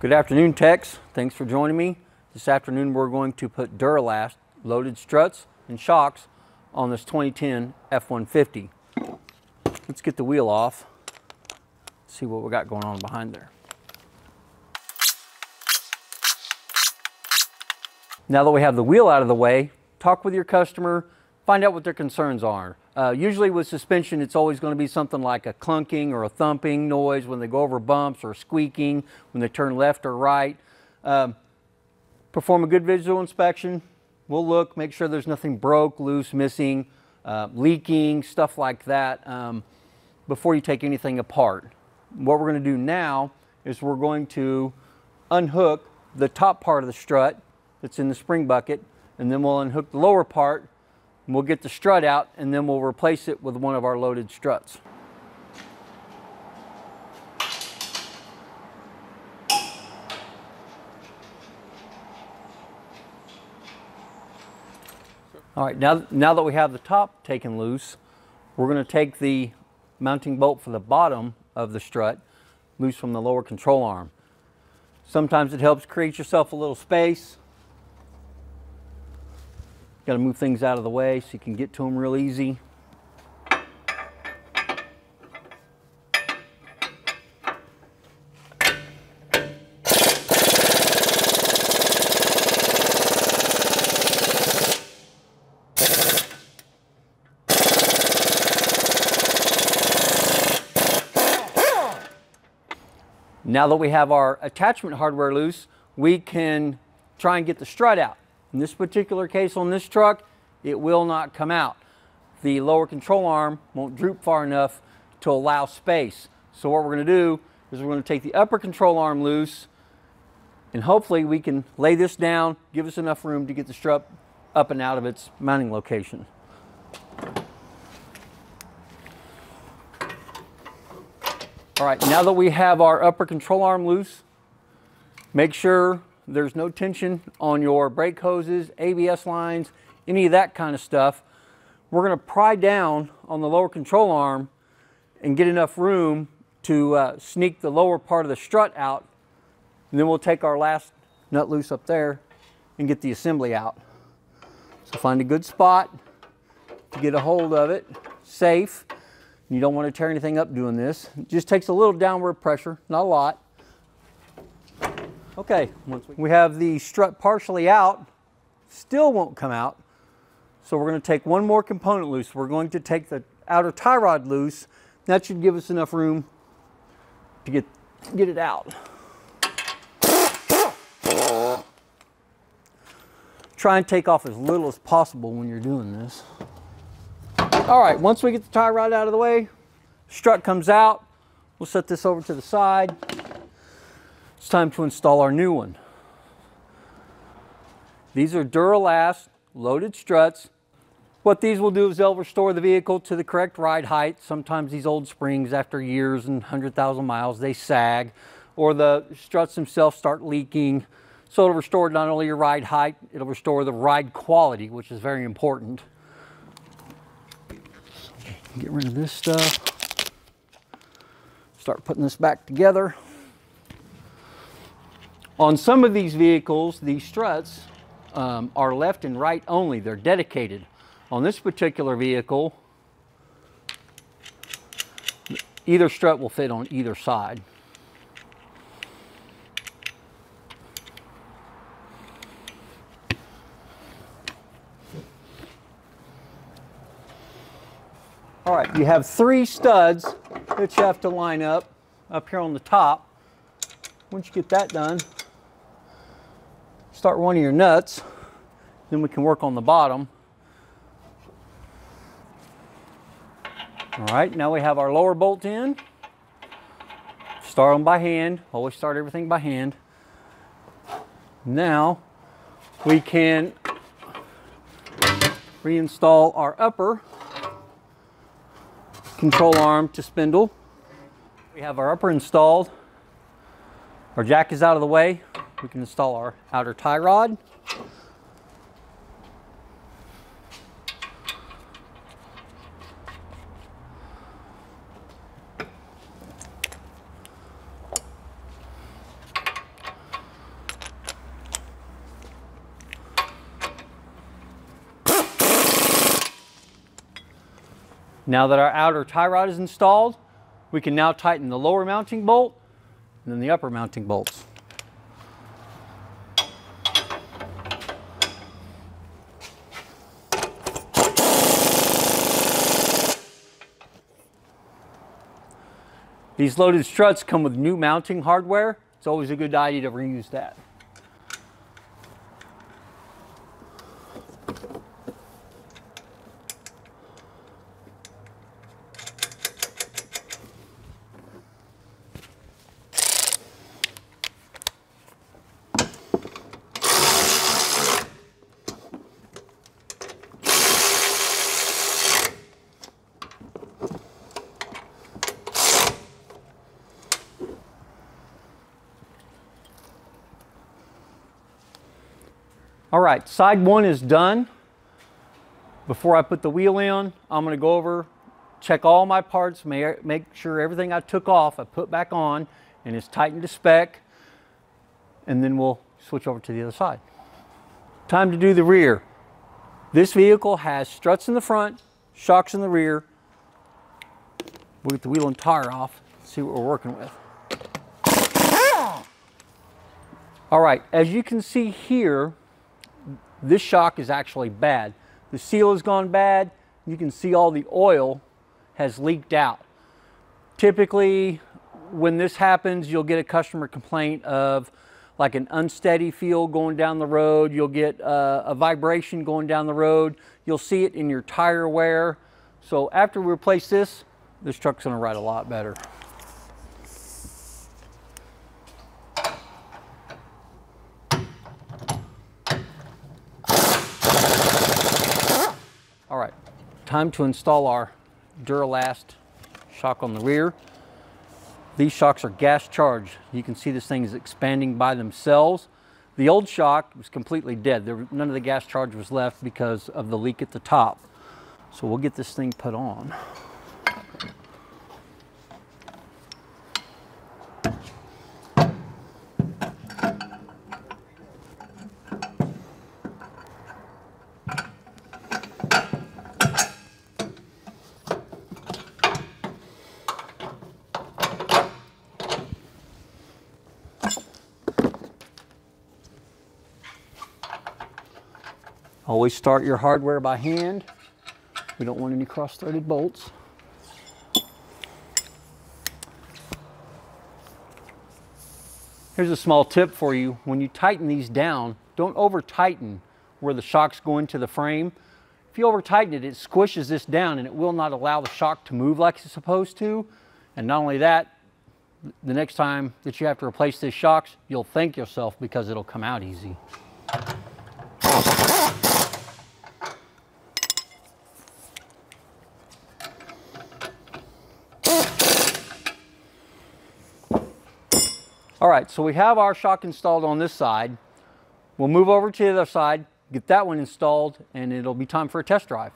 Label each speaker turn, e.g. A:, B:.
A: Good afternoon, techs. Thanks for joining me. This afternoon we're going to put Duralast loaded struts and shocks on this 2010 F-150. Let's get the wheel off, see what we got going on behind there. Now that we have the wheel out of the way, talk with your customer, find out what their concerns are. Usually with suspension, it's always going to be something like a clunking or a thumping noise when they go over bumps, or squeaking when they turn left or right. Perform a good visual inspection. We'll look, make sure there's nothing broke, loose, missing, leaking, stuff like that before you take anything apart. What we're going to do now is we're going to unhook the top part of the strut that's in the spring bucket, and then we'll unhook the lower part. We'll get the strut out, and then we'll replace it with one of our loaded struts. All right, now that we have the top taken loose, we're going to take the mounting bolt for the bottom of the strut loose from the lower control arm. Sometimes it helps create yourself a little space. Got to move things out of the way so you can get to them real easy. Now that we have our attachment hardware loose, we can try and get the strut out. In this particular case on this truck, it will not come out. The lower control arm won't droop far enough to allow space. So what we're going to do is we're going to take the upper control arm loose, and hopefully we can lay this down, give us enough room to get the strut up and out of its mounting location. All right, now that we have our upper control arm loose, make sure there's no tension on your brake hoses, ABS lines, any of that kind of stuff. We're going to pry down on the lower control arm and get enough room to sneak the lower part of the strut out. And then we'll take our last nut loose up there and get the assembly out. So find a good spot to get a hold of it, safe. You don't want to tear anything up doing this. It just takes a little downward pressure, not a lot. Okay, once we have the strut partially out, still won't come out. So we're going to take one more component loose. We're going to take the outer tie rod loose. That should give us enough room to get it out. Try and take off as little as possible when you're doing this. All right, once we get the tie rod out of the way, strut comes out. We'll set this over to the side. It's time to install our new one. These are Duralast loaded struts. What these will do is they'll restore the vehicle to the correct ride height. Sometimes these old springs, after years and 100,000 miles, they sag, or the struts themselves start leaking. So it'll restore not only your ride height, it'll restore the ride quality, which is very important. Get rid of this stuff. Start putting this back together. On some of these vehicles, these struts are left and right only. They're dedicated. On this particular vehicle, either strut will fit on either side. All right, you have 3 studs that you have to line up here on the top. Once you get that done, start one of your nuts, then we can work on the bottom. All right, now we have our lower bolt in. Start them by hand. Always start everything by hand. Now we can reinstall our upper control arm to spindle. We have our upper installed. Our jack is out of the way. We can install our outer tie rod. Now that our outer tie rod is installed, we can now tighten the lower mounting bolt and then the upper mounting bolts. These loaded struts come with new mounting hardware. It's always a good idea to reuse that. All right, side one is done. Before I put the wheel in, I'm going to go over, check all my parts, make sure everything I took off I put back on and is tightened to spec, and then we'll switch over to the other side. Time to do the rear. This vehicle has struts in the front, shocks in the rear. We'll get the wheel and tire off, see what we're working with. All right, as you can see here, this shock is actually bad. The seal has gone bad. You can see all the oil has leaked out. Typically, when this happens, you'll get a customer complaint of like an unsteady feel going down the road. You'll get a vibration going down the road. You'll see it in your tire wear. So after we replace this truck's gonna ride a lot better. All right, time to install our Duralast shock on the rear. These shocks are gas charged. You can see this thing is expanding by themselves. The old shock was completely dead. None of the gas charge was left because of the leak at the top. So we'll get this thing put on. Always start your hardware by hand. We don't want any cross-threaded bolts. Here's a small tip for you. When you tighten these down, don't over tighten where the shocks go into the frame. If you over tighten it, it squishes this down and it will not allow the shock to move like it's supposed to. And not only that, the next time that you have to replace these shocks, you'll thank yourself because it'll come out easy. All right, so we have our shock installed on this side. We'll move over to the other side, get that one installed, and it'll be time for a test drive.